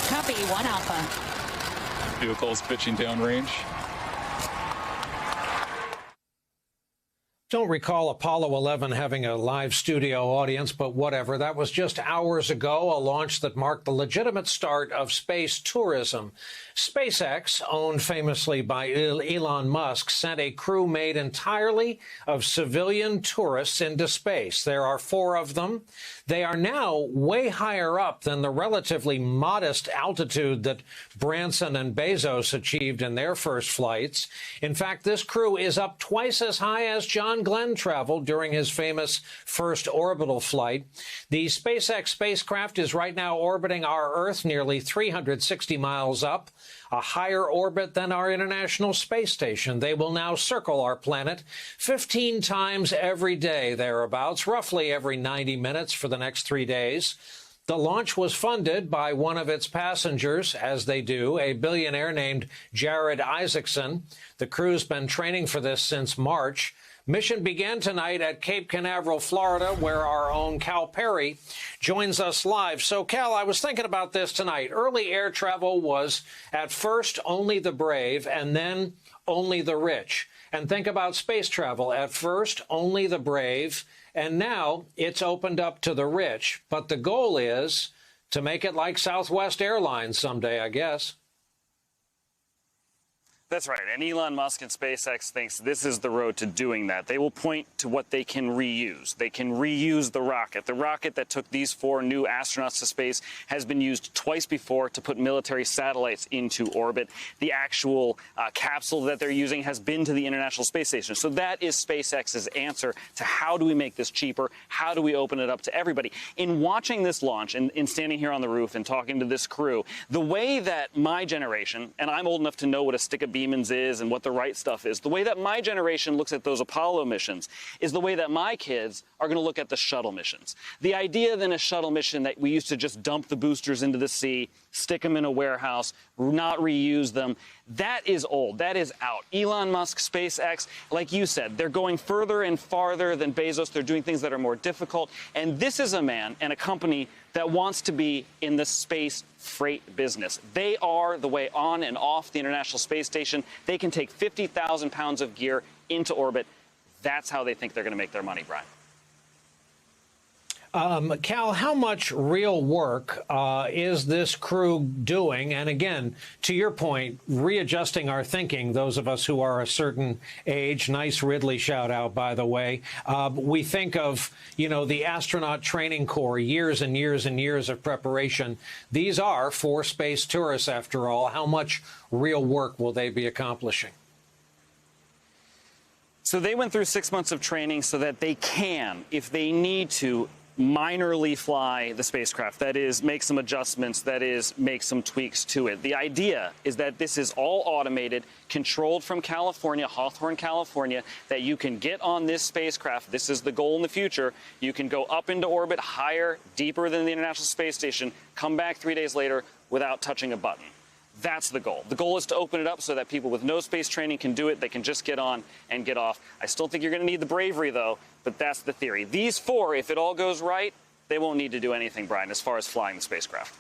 Copy 1 Alpha. Vehicles pitching downrange. Don't recall Apollo 11 having a live studio audience, but whatever. That was just hours ago, a launch that marked the legitimate start of space tourism. SpaceX, owned famously by Elon Musk, sent a crew made entirely of civilian tourists into space. There are 4 of them. They are now way higher up than the relatively modest altitude that Branson and Bezos achieved in their first flights. In fact, this crew is up twice as high as John Glenn traveled during his famous first orbital flight. The SpaceX spacecraft is right now orbiting our Earth nearly 360 miles up, a higher orbit than our International Space Station. They will now circle our planet 15 times every day, thereabouts, roughly every 90 minutes for the next 3 days. The launch was funded by one of its passengers, as they do, a billionaire named Jared Isaacson. The crew's been training for this since March. Mission began tonight at Cape Canaveral, Florida, where our own Cal Perry joins us live. So, Cal, I was thinking about this tonight. Early air travel was, at first, only the brave, and then only the rich. And think about space travel. At first, only the brave, and now it's opened up to the rich. But the goal is to make it like Southwest Airlines someday, I guess. That's right. And Elon Musk and SpaceX thinks this is the road to doing that. They will point to what they can reuse. They can reuse the rocket. The rocket that took these 4 new astronauts to space has been used twice before to put military satellites into orbit. The actual capsule that they're using has been to the International Space Station. So that is SpaceX's answer to how do we make this cheaper? How do we open it up to everybody? In watching this launch and in standing here on the roof and talking to this crew, the way that my generation, and I'm old enough to know what a stick of Beemans is and what the right stuff is. The way that my generation looks at those Apollo missions is the way that my kids are going to look at the shuttle missions. The idea in a shuttle mission that we used to just dump the boosters into the sea, stick them in a warehouse, not reuse them, that is old. That is out. Elon Musk, SpaceX, like you said, they're going further and farther than Bezos. They're doing things that are more difficult. And this is a man and a company that wants to be in the space freight business. They are the way on and off the International Space Station. They can take 50,000 pounds of gear into orbit. That's how they think they're going to make their money, Brian. Cal, how much real work is this crew doing? And again, to your point, readjusting our thinking, those of us who are a certain age, nice Ridley shout out, by the way, we think of, you know, the astronaut training corps, years and years and years of preparation. These are for space tourists, after all. How much real work will they be accomplishing? So they went through 6 months of training so that they can, if they need to, minorly fly the spacecraft. That is, make some adjustments. That is, make some tweaks to it. The idea is that this is all automated, controlled from California, Hawthorne, California, that you can get on this spacecraft. This is the goal in the future. You can go up into orbit higher, deeper than the International Space Station, come back 3 days later without touching a button. That's the goal. The goal is to open it up so that people with no space training can do it. They can just get on and get off. I still think you're going to need the bravery, though, but that's the theory. These 4, if it all goes right, they won't need to do anything, Brian, as far as flying the spacecraft.